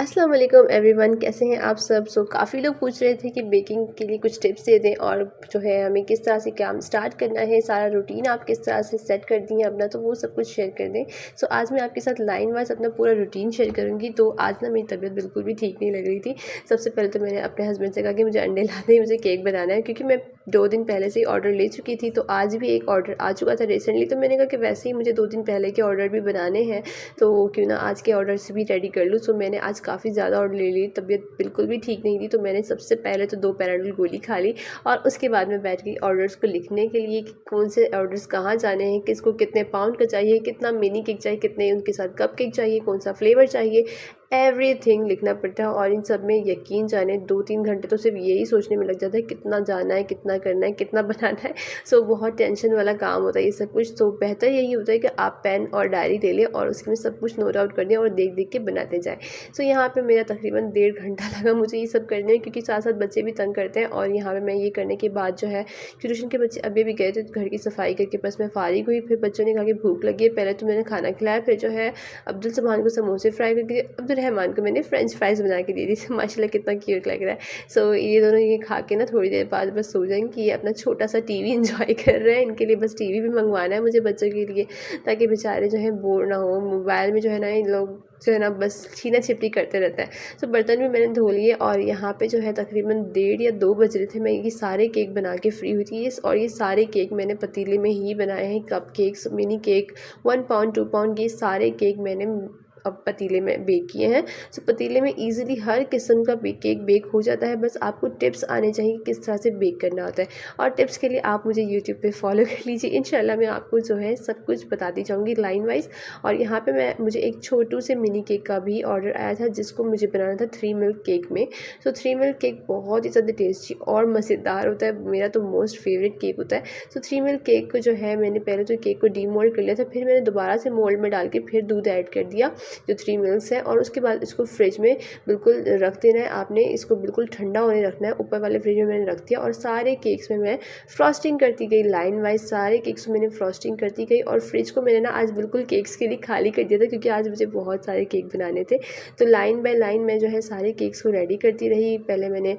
अस्सलाम वालेकुम एवरीवन, कैसे हैं आप सब। काफ़ी लोग पूछ रहे थे कि बेकिंग के लिए कुछ टिप्स दे दें और जो है हमें किस तरह से काम स्टार्ट करना है, सारा रूटीन आप किस तरह से सेट कर दी हैं अपना, तो वो सब कुछ शेयर कर दें। आज मैं आपके साथ लाइन वाइज अपना पूरा रूटीन शेयर करूँगी। तो आज ना मेरी तबीयत बिल्कुल भी ठीक नहीं लग रही थी। सबसे पहले तो मैंने अपने हस्बैंड से कहा कि मुझे अंडे ला दें, मुझे केक बनाना है, क्योंकि मैं 2 दिन पहले से ही ऑर्डर ले चुकी थी। तो आज भी एक ऑर्डर आ चुका था रिसेंटली, तो मैंने कहा कि वैसे ही मुझे 2 दिन पहले के ऑर्डर भी बनाने हैं, तो क्यों ना आज के ऑर्डर से भी रेडी कर लूँ। मैंने आज काफ़ी ज़्यादा ऑर्डर ले ली, तबीयत बिल्कुल भी ठीक नहीं थी। तो मैंने सबसे पहले तो 2 पैराडोल गोली खा ली और उसके बाद मैं बैठ गई ऑर्डर्स को लिखने के लिए कि कौन से ऑर्डर्स कहाँ जाने हैं, किसको कितने पाउंड का चाहिए, कितना मिनी केक चाहिए, कितने उनके साथ कप केक चाहिए, कौन सा फ्लेवर चाहिए, एवरीथिंग लिखना पड़ता है। और इन सब में यकीन जाने 2-3 घंटे तो सिर्फ यही सोचने में लग जाता है, कितना जाना है, कितना करना है, कितना बनाना है। बहुत टेंशन वाला काम होता है ये सब कुछ। तो बेहतर यही होता है कि आप पेन और डायरी ले लें और उसमें सब कुछ नोट आउट कर दें और देख देख के बनाते जाएँ। यहाँ पे मेरा तकरीबन 1.5 घंटा लगा मुझे ये सब करने में, क्योंकि साथ साथ बच्चे भी तंग करते हैं। और यहाँ पे मैं ये करने के बाद जो है, ट्यूशन के बच्चे अभी भी गए थे, तो घर की सफाई करके बस मैं फारिग हुई। फिर बच्चों ने कहा कि भूख लगी है, पहले तो मैंने खाना खिलाया, फिर जो है अब्दुल सुभान को समोसे फ्राई करके, अब्दुल रहमान को मैंने फ्रेंच फ्राइज बना के दे दी थी। माशाल्लाह कितना क्यूट लग रहा है। ये दोनों ये खा के ना थोड़ी देर बाद बस सो जाएंगे। ये अपना छोटा सा टीवी इंजॉय कर रहे हैं, इनके लिए बस टीवी भी मंगवाना है मुझे बच्चों के लिए, ताकि बेचारे जो है बोर ना हो। मोबाइल में जो है ना इन लोग जो है ना बस छीना छिपटी करते रहते हैं। बर्तन भी मैंने धो लिए और यहाँ पे जो है तकरीबन 1:30 या 2 बज रहे थे। मैं ये सारे केक बना के फ्री हुई थी। और ये सारे केक मैंने पतीले में ही बनाए हैं। Cup cakes, mini cake, 1 pound 2 pound, ये सारे केक मैंने अब पतीले में बेक किए हैं। पतीले में ईजिली हर किस्म का केक बेक हो जाता है। बस आपको टिप्स आने चाहिए किस तरह से बेक करना होता है। और टिप्स के लिए आप मुझे यूट्यूब पे फॉलो कर लीजिए। इंशाल्लाह मैं आपको जो है सब कुछ बताती जाऊँगी लाइन वाइज। और यहाँ पे मुझे एक छोटू से मिनी केक का भी ऑर्डर आया था, जिसको मुझे बनाना था 3 मिल्क केक में। 3 मिल्क केक बहुत ही ज़्यादा टेस्टी और मज़ेदार होता है, मेरा तो मोस्ट फेवरेट केक होता है। 3 मिल्क केक को जो है मैंने पहले तो केक को डीमोल्ड कर लिया था, फिर मैंने दोबारा से मोल्ड में डाल के फिर दूध ऐड कर दिया, जो 3 मिल्क्स है। और उसके बाद इसको फ्रिज में बिल्कुल रख देना है आपने, इसको बिल्कुल ठंडा होने रखना है। ऊपर वाले फ्रिज में मैंने रख दिया और सारे केक्स में मैं फ्रॉस्टिंग करती गई, लाइन वाइज सारे केक्स में मैंने फ्रॉस्टिंग करती गई। और फ्रिज को मैंने ना आज बिल्कुल केक्स के लिए खाली कर दिया था, क्योंकि आज मुझे बहुत सारे केक बनाने थे। लाइन बाय लाइन मैं जो है सारे केक्स को रेडी करती रही। पहले मैंने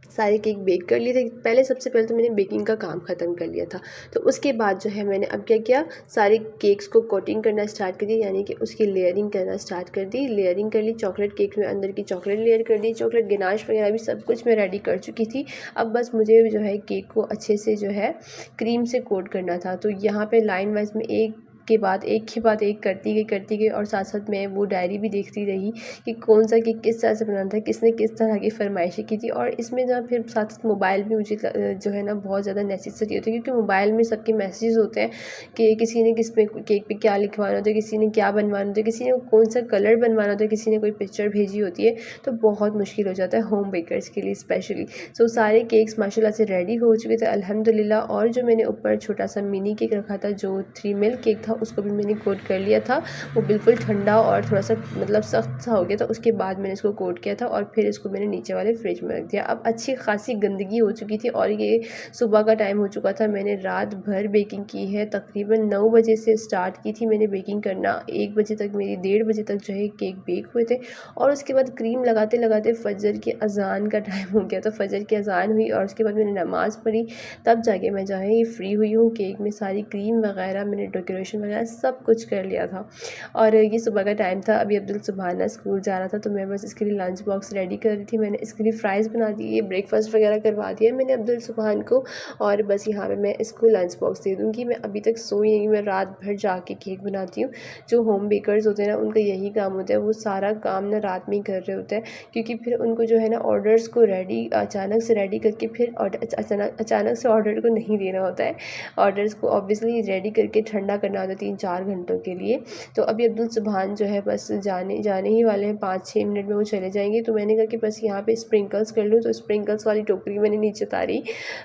सारे केक बेक कर लिए थे। सबसे पहले तो मैंने बेकिंग का काम ख़त्म कर लिया था। उसके बाद जो है मैंने अब क्या किया, सारे केक्स को कोटिंग करना स्टार्ट कर दी, यानी कि उसकी लेयरिंग करना स्टार्ट कर दी। लेयरिंग कर ली, चॉकलेट केक में अंदर की चॉकलेट लेयर कर दी, चॉकलेट गिनाश वगैरह भी सब कुछ मैं रेडी कर चुकी थी। अब बस मुझे जो है केक को अच्छे से जो है क्रीम से कोट करना था। यहाँ पे लाइन वाइज में एक के बाद एक करती गई और साथ साथ मैं वो डायरी भी देखती रही कि कौन सा केक किस तरह से बनाना था, किसने किस तरह की फरमाइशें की थी। और इसमें ना फिर साथ साथ मोबाइल भी मुझे जो है ना बहुत ज़्यादा नेसेसरी होती है, क्योंकि मोबाइल में सबके मैसेजेस होते हैं कि किसी ने किस पे केक पे क्या लिखवाना होता है, किसी ने क्या बनवाना होता है, किसी ने कौन सा कलर बनवाना होता है, किसी ने कोई पिक्चर भेजी होती है। तो बहुत मुश्किल हो जाता है होम बेकर्स के लिए स्पेशली। सारे केक्स माशाल्लाह से रेडी हो चुके थे अल्हम्दुलिल्लाह। और जो मैंने ऊपर छोटा सा मिनी केक रखा था, जो 3 मिल्क केक था, उसको भी मैंने कोट कर लिया था। वो बिल्कुल ठंडा और थोड़ा सा मतलब सख्त सा हो गया था। उसके बाद मैंने इसको कोट किया था और फिर इसको मैंने नीचे वाले फ्रिज में रख दिया। अब अच्छी खासी गंदगी हो चुकी थी और ये सुबह का टाइम हो चुका था। मैंने रात भर बेकिंग की है, तकरीबन 9 बजे से स्टार्ट की थी मैंने बेकिंग करना। 1 बजे तक मेरी 1:30 बजे तक जो है केक बेक हुए थे। और उसके बाद क्रीम लगाते लगाते फ़जर की अज़ान का टाइम हो गया। तो फ़जर की अज़ान हुई और उसके बाद मैंने नमाज़ पढ़ी, तब जाके मैं जो है ये फ्री हुई हूँ। केक में सारी क्रीम वगैरह, मैंने डेकोरेशन वगैरह सब कुछ कर लिया था। और ये सुबह का टाइम था, अभी अब्दुल सुभाना स्कूल जा रहा था, तो मैं बस इसके लिए लंच बॉक्स रेडी कर रही थी। मैंने इसके लिए फ़्राइज़ बना दिए, ब्रेकफास्ट वगैरह करवा दिया मैंने अब्दुल सुभान को। और बस यहाँ पे मैं इसको लंच बॉक्स दे दूँगी। मैं अभी तक सोई नहीं, मैं रात भर जाके केक बनाती हूँ। जो होम बेकर्स होते हैं ना, उनका यही काम होता है, वो सारा काम ना रात में ही कर रहे होते हैं, क्योंकि फिर उनको जो है ना ऑर्डर्स को रेडी अचानक से रेडी करके फिर अचानक से ऑर्डर को नहीं देना होता है। ऑर्डर्स को ऑब्वियसली रेडी करके ठंडा करना होता है 3-4 घंटों के लिए। अभी अब्दुल सुभान जो है बस जाने ही वाले हैं, 5-6 मिनट में वो चले जाएंगे। तो मैंने कहा कि बस यहाँ पे स्प्रिंकल्स कर लूँ। तो स्प्रिंकल्स वाली टोकरी मैंने नीचे उतारी,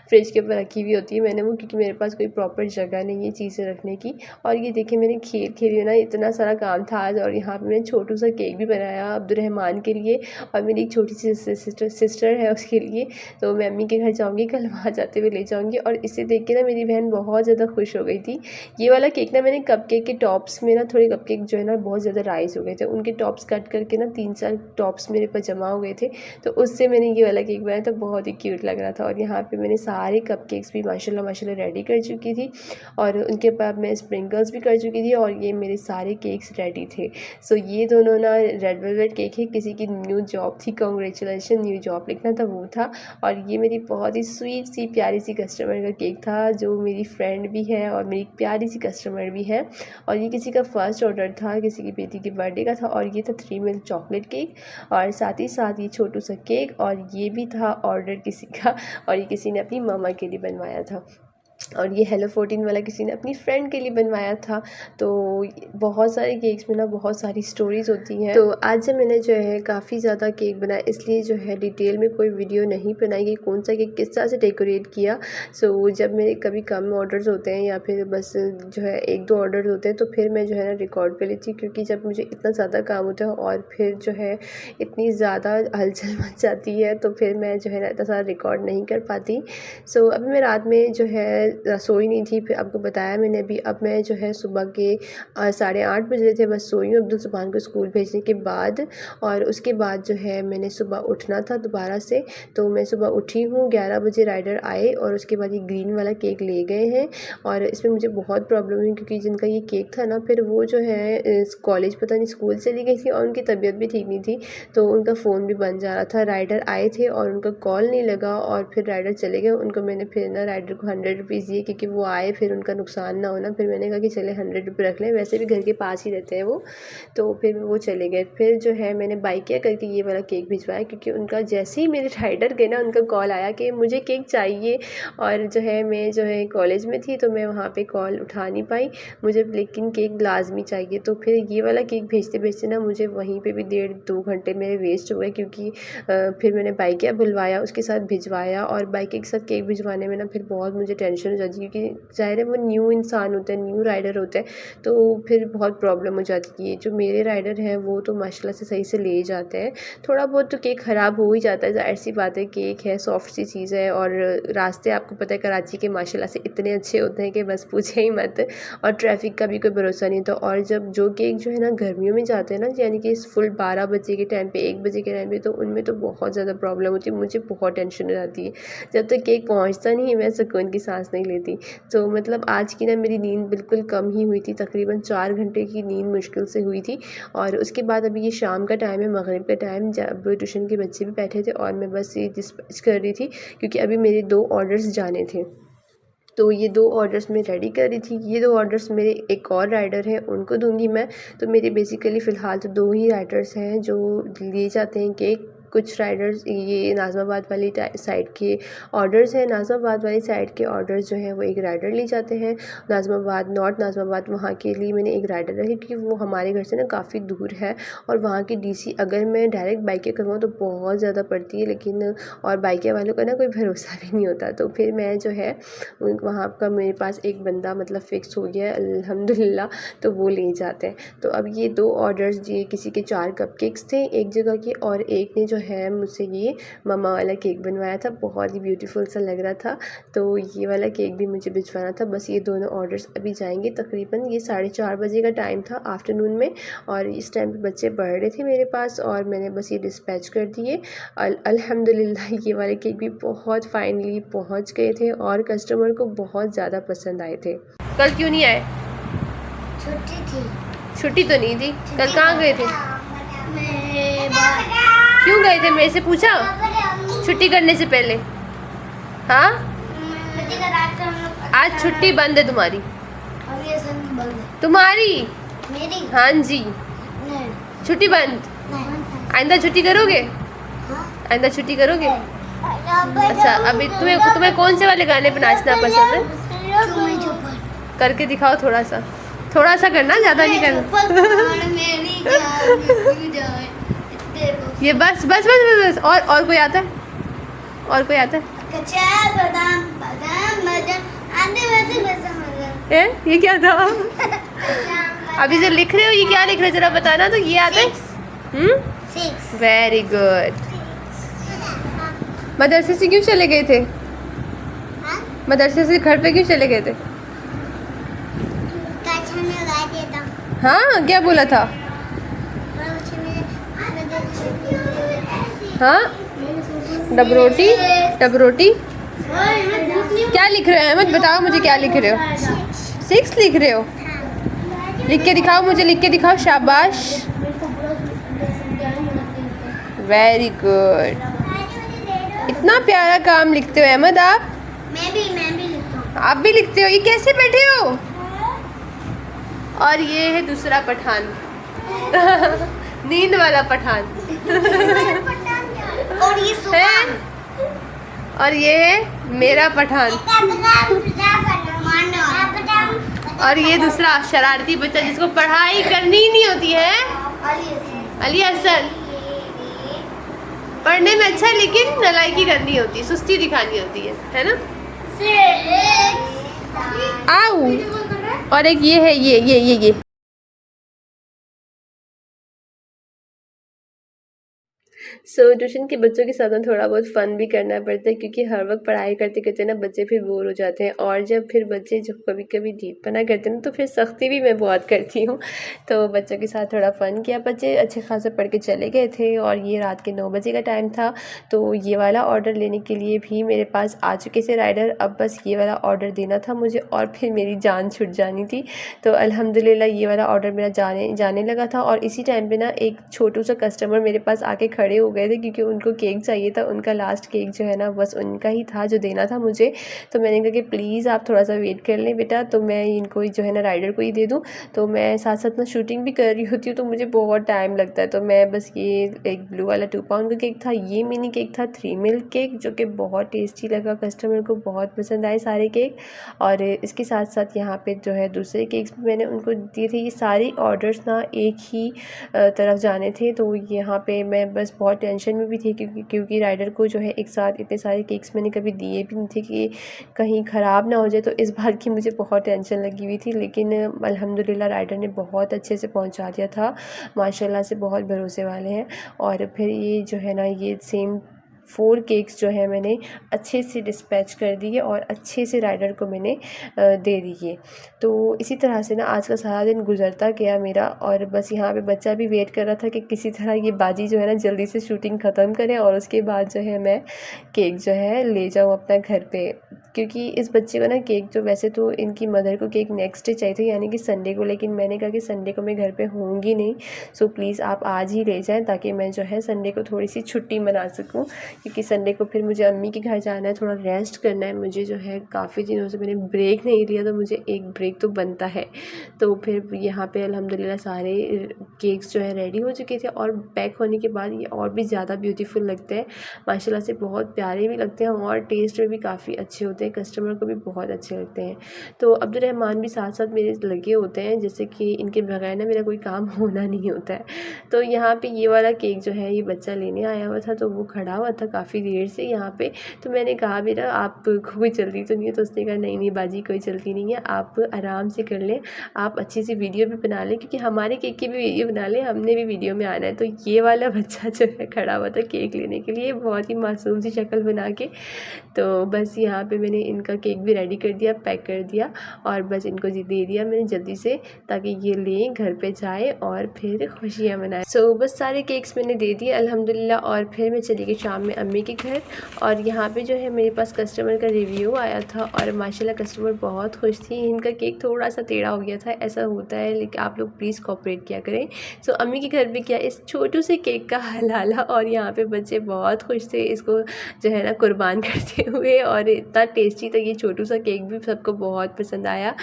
फ्रिज के ऊपर रखी हुई होती है मैंने वो, क्योंकि मेरे पास कोई प्रॉपर जगह नहीं है चीज़ें रखने की। और ये देखिए मैंने खेल ना इतना सारा काम था आज। और यहाँ पे मैंने छोटू सा केक भी बनाया अब्दुलरहमान के लिए, और मेरी एक छोटी सी सिस्टर है उसके लिए। तो मैं अम्मी के घर जाऊँगी कल, वहाँ जाते हुए ले जाऊँगी। और इसे देख के ना मेरी बहन बहुत ज़्यादा खुश हो गई थी। ये वाला केक ना मैंने कपकेक के टॉप्स में ना थोड़े कपकेक जो है ना बहुत ज़्यादा राइस हो गए थे, उनके टॉप्स कट करके ना 3-4 टॉप्स मेरे पास जमा हो गए थे, तो उससे मैंने ये वाला केक बनाया था। बहुत ही क्यूट लग रहा था। और यहाँ पे मैंने सारे कपकेक्स भी माशाल्लाह रेडी कर चुकी थी और उनके बाद मैं स्प्रिंकल्स भी कर चुकी थी और ये मेरे सारे केक्स रेडी थे। सो ये दोनों ना रेड वेलवेट केक है, किसी की न्यू जॉब थी, कांग्रेचुलेशन न्यू जॉब लिखना था वो था। और ये मेरी बहुत ही स्वीट सी प्यारी सी कस्टमर का केक था, जो मेरी फ्रेंड भी है और मेरी प्यारी सी कस्टमर भी है। और ये किसी का फर्स्ट ऑर्डर था, किसी की बेटी के बर्थडे का था। और ये था 3 मिल्क चॉकलेट केक और साथ ही साथ ये छोटू सा केक, और ये भी था ऑर्डर किसी का, और ये किसी ने अपनी मामा के लिए बनवाया था। और ये हेलो 14 वाला किसी ने अपनी फ्रेंड के लिए बनवाया था। तो बहुत सारे केक्स में ना बहुत सारी स्टोरीज़ होती हैं। तो आज जब मैंने जो है काफ़ी ज़्यादा केक बनाया, इसलिए जो है डिटेल में कोई वीडियो नहीं बनाई कि कौन सा केक किस तरह से डेकोरेट किया। सो जब मेरे कभी कम ऑर्डर्स होते हैं या फिर बस जो है 1-2 ऑर्डर होते हैं, तो फिर मैं जो है ना रिकॉर्ड कर लेती हूँ, क्योंकि जब मुझे इतना ज़्यादा काम होता है और फिर जो है इतनी ज़्यादा हलचल मच जाती है, तो फिर मैं जो है ना इतना सारा रिकॉर्ड नहीं कर पाती। सो अभी मैं रात में जो है सोई नहीं थी, फिर आपको बताया मैंने अभी। अब मैं जो है सुबह के 8:30 बज रहे थे, बस सोई हूँ अब्दुल सुभान को स्कूल भेजने के बाद। और उसके बाद जो है मैंने सुबह उठना था दोबारा से, तो मैं सुबह उठी हूँ। 11 बजे राइडर आए और उसके बाद ये ग्रीन वाला केक ले गए हैं। और इसमें मुझे बहुत प्रॉब्लम हुई, क्योंकि जिनका ये केक था ना, फिर वो जो है कॉलेज पता नहीं स्कूल चली गई थी और उनकी तबीयत भी ठीक नहीं थी, तो उनका फ़ोन भी बन जा रहा था। राइडर आए थे और उनका कॉल नहीं लगा और फिर राइडर चले गए। उनको मैंने फिर ना राइडर को 100 रुपीज़ दिए, क्योंकि वो आए फिर उनका नुकसान ना होना। फिर मैंने कहा कि चले 100 रुपये रख लें, वैसे भी घर के पास ही रहते हैं वो। तो फिर वो चले गए। फिर जो है मैंने बाइकिया करके ये वाला केक भिजवाया, क्योंकि उनका जैसे ही मेरे राइडर गए ना, उनका कॉल आया कि मुझे केक चाहिए। और जो है मैं जो है कॉलेज में थी, तो मैं वहाँ पे कॉल उठा नहीं पाई, मुझे लेकिन केक लाजमी चाहिए। तो फिर ये वाला केक भेजते भेजते ना मुझे वहीं पे भी 1.5-2 घंटे मेरे वेस्ट हो गए, क्योंकि फिर मैंने बाइकिया बुलवाया, उसके साथ भिजवाया। और बाइकिया के साथ केक भिजवाने में ना फिर बहुत मुझे टेंशन हो जाती है, क्योंकि ज़ाहिर है वो न्यू इंसान होते हैं, न्यू राइडर होते हैं, तो फिर बहुत प्रॉब्लम हो जाती है। जो मेरे राइडर हैं वो तो माशाल्लाह से सही से ले जाते हैं। थोड़ा बहुत तो केक ख़राब हो ही जाता है, ज़ाहिर सी बात है, केक है, सॉफ्ट सी चीज़ है। और रास्ते आपको पता है कराची के माशाल्लाह से इतने अच्छे होते हैं कि बस पूछे ही मत। और ट्रैफिक का भी कोई भरोसा नहीं था। और जब जो केक जो है ना गर्मियों में जाते हैं ना, यानी कि फुल 12 बजे के टाइम पे, 1 बजे के टाइम पे, तो उनमें तो बहुत ज़्यादा प्रॉब्लम होती है। मुझे बहुत टेंशन हो जाती है जब तक केक पहुंचता नहीं है, मैं सुकून की सांस नहीं लेती। तो मतलब आज की ना मेरी नींद बिल्कुल कम ही हुई थी, तकरीबन 4 घंटे की नींद मुश्किल से हुई थी। और उसके बाद अभी ये शाम का टाइम है, मगरिब का टाइम, जब ट्यूशन के बच्चे भी बैठे थे और मैं बस ये डिस्पैच कर रही थी, क्योंकि अभी मेरे 2 ऑर्डर्स जाने थे। तो ये 2 ऑर्डर्स मैं रेडी कर रही थी। ये 2 ऑर्डर्स मेरे एक और राइडर हैं, उनको दूंगी मैं। तो मेरे बेसिकली फ़िलहाल तो 2 ही राइडर्स हैं जो लिए जाते हैं केक। कुछ राइडर्स ये नाज़माबाद वाली साइड के ऑर्डर्स हैं। नाज़माबाद वाली साइड के ऑर्डर्स जो हैं वो एक राइडर ले जाते हैं। नाज़माबाद, नॉर्थ नाज़माबाद, वहाँ के लिए मैंने एक राइडर रखी, क्योंकि वो हमारे घर से ना काफ़ी दूर है। और वहाँ की डीसी अगर मैं डायरेक्ट बाइकें करवाऊँ तो बहुत ज़्यादा पड़ती है, लेकिन और बाइकें वालों का ना कोई भरोसा भी नहीं होता। तो फिर मैं जो है वहाँ का मेरे पास एक बंदा मतलब फ़िक्स हो गया अल्हम्दुलिल्लाह, तो वो ले जाते हैं। तो अब ये 2 ऑर्डर्स, ये किसी के 4 कपकेक्स थे एक जगह के, और एक ने जो है मुझसे ये ममा वाला केक बनवाया था, बहुत ही ब्यूटीफुल सा लग रहा था। तो ये वाला केक भी मुझे भिजवाना था। बस ये दोनों ऑर्डर्स अभी जाएंगे। तकरीबन ये 4:30 बजे का टाइम था आफ्टरनून में, और इस टाइम पे बच्चे पढ़ रहे थे मेरे पास, और मैंने बस ये डिस्पैच कर दिए। अल्हम्दुलिल्लाह ये वाले केक भी बहुत फाइनली पहुंच गए थे और कस्टमर को बहुत ज़्यादा पसंद आए थे। कल क्यों नहीं आए? छुट्टी थी। छुट्टी तो नहीं थी। कल कहाँ गए थे? क्यों गए थे? मेरे से पूछा छुट्टी करने से पहले? हाँ, आज छुट्टी बंद है तुम्हारी। तुम्हारी? मेरी? हाँ जी, छुट्टी बंद। आइंदा छुट्टी करोगे? आइंदा छुट्टी करोगे? अच्छा, अभी तुम्हें कौन से वाले गाने पे नाचना पसंद है? करके दिखाओ थोड़ा सा करना, ज़्यादा नहीं करना। ये बस बस बस बस बस। और कोई आता है? और कोई आता है? ये क्या था? अभी जो लिख रहे हो ये क्या लिख रहे हो जरा बताना। तो ये आता है? Very good. मदरसे से क्यों चले गए थे? मदरसे से घर पे क्यों चले गए थे? हाँ क्या बोला था? हाँ डबरोटी डबरोटी क्या लिख रहे हो अहमद? बताओ मुझे क्या लिख रहे हो? 6 लिख रहे हो? लिख के दिखाओ मुझे, लिख के दिखाओ। शाबाश, वेरी गुड। इतना प्यारा काम लिखते हो अहमद आप। मैं भी लिखता हूँ। आप भी लिखते हो? ये कैसे बैठे हो? और ये है दूसरा पठान नींद वाला पठान और ये है, और ये है मेरा पठान, और ये दूसरा शरारती बच्चा जिसको पढ़ाई करनी ही नहीं होती है, अली हसन। पढ़ने में अच्छा है लेकिन नालायकी करनी होती है, सुस्ती दिखानी होती है ना? आओ। और एक ये है, ये ट्यूशन के बच्चों के साथ ना थोड़ा बहुत फ़न भी करना पड़ता है, क्योंकि हर वक्त पढ़ाई करते करते ना बच्चे फिर बोर हो जाते हैं। और जब फिर बच्चे जो कभी कभी ढीठपना करते हैं ना, तो फिर सख्ती भी मैं बहुत करती हूँ। तो बच्चों के साथ थोड़ा फ़न किया। बच्चे अच्छे खासा पढ़ के चले गए थे और ये रात के 9 बजे का टाइम था। तो ये वाला ऑर्डर लेने के लिए भी मेरे पास आ चुके थे राइडर। अब बस ये वाला ऑर्डर देना था मुझे और फिर मेरी जान छुट जानी थी। तो अल्हम्दुलिल्लाह ये वाला ऑर्डर मेरा जाने लगा था। और इसी टाइम पे ना एक छोटू सा कस्टमर मेरे पास आके खड़े हो गए थे, क्योंकि उनको केक चाहिए था। उनका लास्ट केक जो है ना बस उनका ही था जो देना था मुझे। तो मैंने कहा कि प्लीज़ आप थोड़ा सा वेट कर लें बेटा, तो मैं इनको जो है ना राइडर को ही दे दूँ। तो मैं साथ साथ में शूटिंग भी कर रही होती हूँ, तो मुझे बहुत टाइम लगता है। तो मैं बस ये एक ब्लू वाला 2 पाउंड का केक था, ये मिनी केक था 3 मिल्क केक, जो कि बहुत टेस्टी लगा, कस्टमर को बहुत पसंद आए सारे केक। और इसके साथ साथ यहाँ पे जो है दूसरे केक्स भी मैंने उनको दिए थे। ये सारी ऑर्डर्स ना एक ही तरफ जाने थे। तो यहाँ पे मैं बस बहुत टेंशन में भी थी, क्योंकि राइडर को जो है एक साथ इतने सारे केक्स मैंने कभी दिए भी नहीं थे कि कहीं ख़राब ना हो जाए। तो इस बात की मुझे बहुत टेंशन लगी हुई थी, लेकिन अल्हम्दुलिल्लाह राइडर ने बहुत अच्छे से पहुंचा दिया था। माशाल्लाह से बहुत भरोसे वाले हैं। और फिर ये जो है ना ये सेम 4 केक्स जो है मैंने अच्छे से डिस्पैच कर दिए और अच्छे से राइडर को मैंने दे दिए। तो इसी तरह से ना आज का सारा दिन गुजरता गया मेरा। और बस यहाँ पे बच्चा भी वेट कर रहा था कि किसी तरह ये बाजी जो है ना जल्दी से शूटिंग ख़त्म करें और उसके बाद जो है मैं केक जो है ले जाऊँ अपना घर पे। क्योंकि इस बच्चे को ना केक जो, वैसे तो इनकी मदर को केक नेक्स्ट डे चाहिए था, यानी कि संडे को, लेकिन मैंने कहा कि संडे को मैं घर पे होंगी नहीं, सो प्लीज़ आप आज ही ले जाएं, ताकि मैं जो है संडे को थोड़ी सी छुट्टी मना सकूं। क्योंकि संडे को फिर मुझे अम्मी के घर जाना है, थोड़ा रेस्ट करना है मुझे, जो है काफ़ी दिनों से मैंने ब्रेक नहीं लिया, तो मुझे एक ब्रेक तो बनता है। तो फिर यहाँ पे अल्हम्दुलिल्लाह सारे केक्स जो है रेडी हो चुके थे, और पैक होने के बाद ये और भी ज़्यादा ब्यूटीफुल लगते हैं माशाल्लाह से, बहुत प्यारे भी लगते हैं और टेस्ट में भी काफ़ी अच्छे होते हैं, कस्टमर को भी बहुत अच्छे लगते हैं। तो अब्दुर्रहमान भी साथ साथ मेरे लगे होते हैं, जैसे कि इनके बगैर ना मेरा कोई काम होना नहीं होता है। तो यहाँ पे ये वाला केक जो है ये बच्चा लेने आया हुआ था, तो वो खड़ा हुआ था काफ़ी देर से यहाँ पे। तो मैंने कहा बेटा आपको कोई जल्दी तो नहीं है? तो उसने कहा नहीं नहीं बाजी कोई जल्दी नहीं है, आप आराम से कर लें, आप अच्छी सी वीडियो भी बना लें, क्योंकि हमारे केक की भी वीडियो बना लें, हमने भी वीडियो में आना है। तो ये वाला बच्चा जो है खड़ा हुआ था केक लेने के लिए, बहुत ही मासूम सी शक्ल बना के। तो बस यहाँ पे मैंने इनका केक भी रेडी कर दिया, पैक कर दिया, और बस इनको दे दिया मैंने जल्दी से, ताकि ये लें घर पे जाए और फिर खुशियाँ मनाएं। सो बस सारे केक्स मैंने दे दिए अल्हम्दुलिल्लाह। और फिर मैं चली गई शाम में अम्मी के घर। और यहाँ पे जो है मेरे पास कस्टमर का रिव्यू आया था, और माशाल्लाह कस्टमर बहुत खुश थी। इनका केक थोड़ा सा टेढ़ा हो गया था, ऐसा होता है, लेकिन आप लोग प्लीज़ कोऑपरेट किया करें। सो अम्मी के घर पे किया इस छोटू से केक का हलाला, और यहाँ पे बच्चे बहुत खुश थे इसको जो है ना कुर्बान करते हुए। और इतना टेस्टी था ये छोटू सा केक भी, सबको बहुत पसंद आया।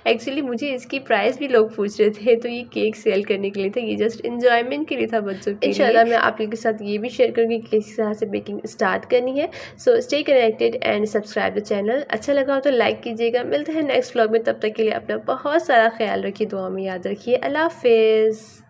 एक्चुअली मुझे इसकी प्राइस भी लोग पूछ रहे थे, तो ये केक सेल करने के लिए था, ये जस्ट इंजॉयमेंट के लिए था बच्चों के लिए। इंशाल्लाह मैं आप लोगों के साथ ये भी शेयर करूँगी कि किस तरह से बेकिंग स्टार्ट करनी है। So stay connected and subscribe the channel. अच्छा लगा हो तो लाइक कीजिएगा। मिलते हैं नेक्स्ट व्लॉग में, तब तक के लिए अपना बहुत सारा ख्याल रखिए, दुआ में याद रखिए। अल्लाह हाफिज़।